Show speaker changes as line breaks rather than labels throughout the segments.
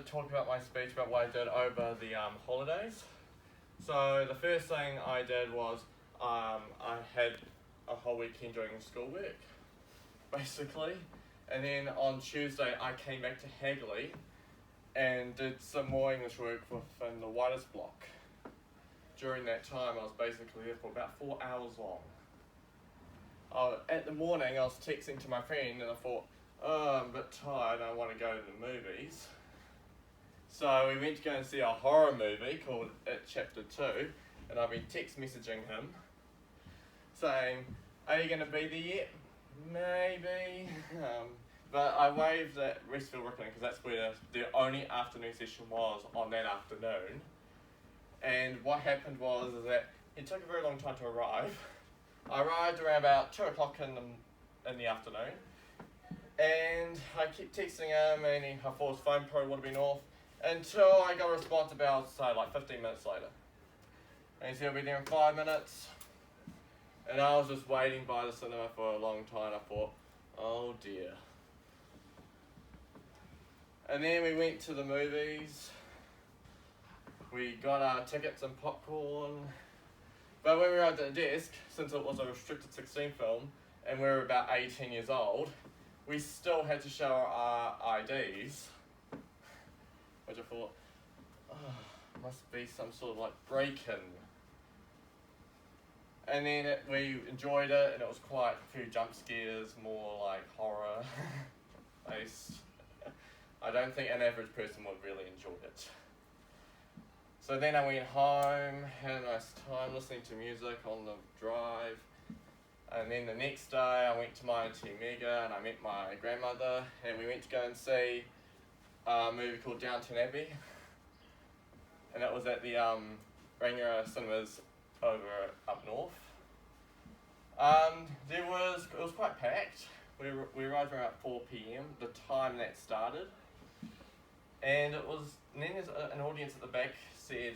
to talk about my speech about what I did over the holidays. So the first thing I did was I had a whole weekend doing schoolwork, basically. And then on Tuesday I came back to Hagley and did some more English work within the widest block. During that time I was basically there for about 4 hours long. At the morning I was texting to my friend and I thought, oh, I'm a bit tired, I want to go to the movies. So we went to go and see a horror movie called It Chapter 2, and I've been text messaging him saying, are you going to be there yet? Maybe. But I waved at Westfield Ricklin because that's where the only afternoon session was on that afternoon. And what happened was that it took a very long time to arrive. I arrived around about 2 o'clock in the afternoon. And I kept texting him and I thought his phone probably would have been off until I got a response about, say, like 15 minutes later. And he said he'll be there in 5 minutes. And I was just waiting by the cinema for a long time. I thought, oh dear. And then we went to the movies. We got our tickets and popcorn. But when we were at the desk, since it was a restricted 16 film, and we were about 18 years old, we still had to show our IDs, which I thought, must be some sort of like break-in. And then we enjoyed it, and it was quite a few jump scares, more like horror based. I don't think an average person would really enjoy it. So then I went home, had a nice time listening to music on the drive. And then the next day I went to my Auntie Mega and I met my grandmother and we went to go and see a movie called Downton Abbey. And that was at the Rangiora Cinemas over up north. It was quite packed. We arrived around 4 PM, the time that started. And then there's an audience at the back said,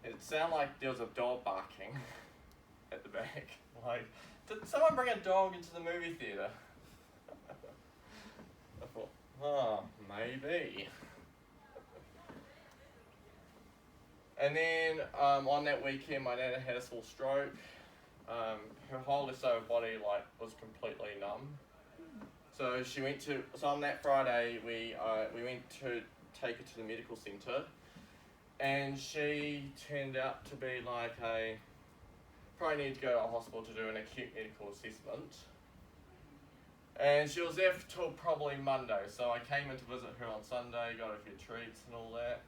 it sounded like there was a dog barking at the back. Like, did someone bring a dog into the movie theatre? I thought, oh, maybe. And then on that weekend, my nana had a small stroke. Her whole left over body was completely numb. So on that Friday, we went to take her to the medical centre, and she turned out to be probably need to go to a hospital to do an acute medical assessment. And she was there till probably Monday, so I came in to visit her on Sunday, got a few treats and all that.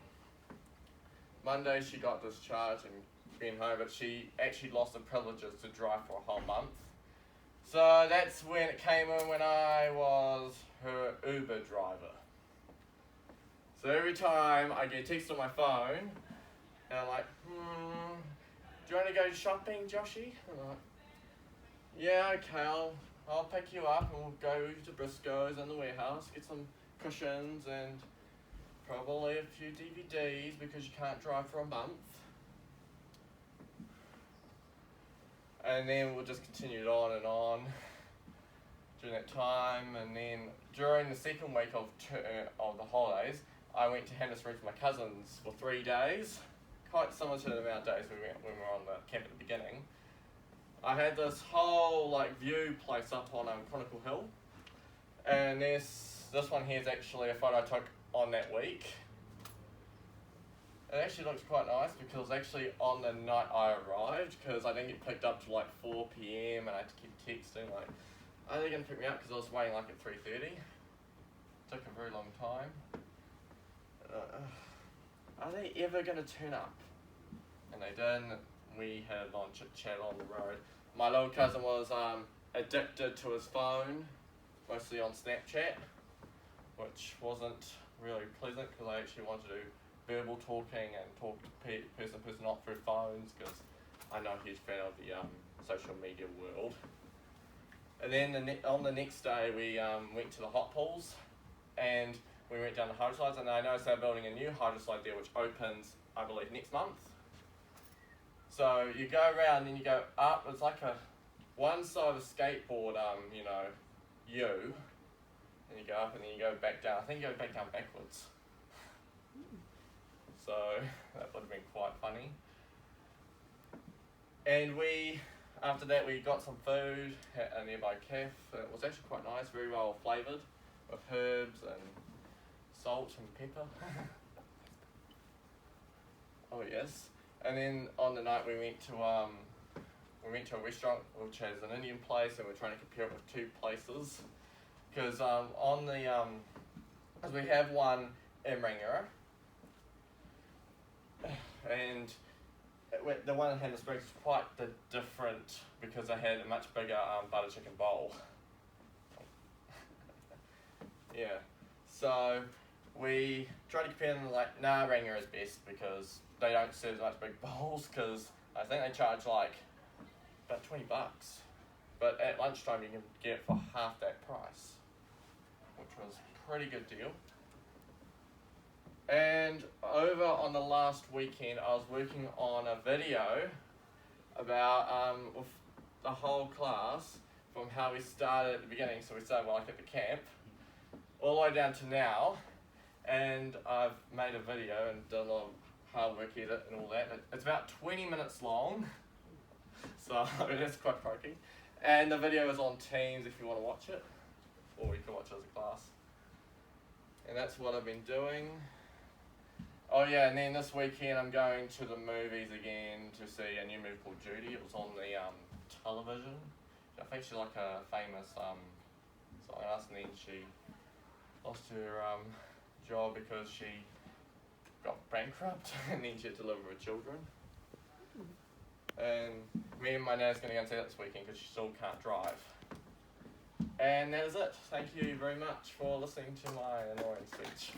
Monday she got discharged and went home, but she actually lost the privileges to drive for a whole month. So that's when it came in, when I was her Uber driver. So every time I get a text on my phone, and I'm like, do you want to go shopping, Joshy? I'm like, yeah, okay, I'll pick you up and we'll go to Briscoe's and the warehouse, get some cushions and probably a few DVDs because you can't drive for a month. And then we'll just continue it on and on during that time. And then during the second week of the holidays, I went to Hammersmith with my cousins for 3 days. Quite similar to the amount of days we went when we were on the camp at the beginning. I had this whole view place up on Chronicle Hill, and this one here is actually a photo I took on that week. It actually looks quite nice because it was actually on the night I arrived, because I didn't get picked up till 4 PM and I had to keep texting are they going to pick me up, because I was waiting at 3:30. Took a very long time. Are they ever going to turn up? And they didn't. We had a long chit chat on the road. My little cousin was addicted to his phone, mostly on Snapchat, which wasn't really pleasant because I actually wanted to do verbal talking and talk to person to person, not through phones, because I'm not a huge fan of the social media world. And then on the next day we went to the hot pools and we went down the hydro slides, and I noticed they're building a new hydro slide there which opens, I believe, next month. So you go around and you go up, it's like one side of a skateboard, and you go up and then you go back down. I think you go back down backwards. so that would have been quite funny. And after that we got some food at a nearby cafe. It was actually quite nice, very well flavoured, with herbs and salt and pepper. Oh yes. And then on the night we went to a restaurant which has an Indian place, and we're trying to compare it with two places. Because as we have one in Rangiora, and the one in Hannah Springs is quite different because they had a much bigger butter chicken bowl. Yeah, so we tried to compare them, like, nah, Rangiora is best because they don't serve such big bowls, because I think they charge like about $20, but at lunchtime you can get it for half that price, which was a pretty good deal. And over on the last weekend, I was working on a video about with the whole class, from how we started at the beginning. So we started like at the camp, all the way down to now, and I've made a video and done a lot of hard work edit and all that. It's about 20 minutes long, so it's quite croaky. And the video is on Teams if you want to watch it, or you can watch it as a class. And that's what I've been doing. Oh yeah, and then this weekend I'm going to the movies again to see a new movie called Judy. It was on the television. I think she's like a famous something else, and then she lost her job because she got bankrupt and then she had to live with her children. And me and my nan's going to go and see that this weekend because she still can't drive. And that is it. Thank you very much for listening to my annoying speech.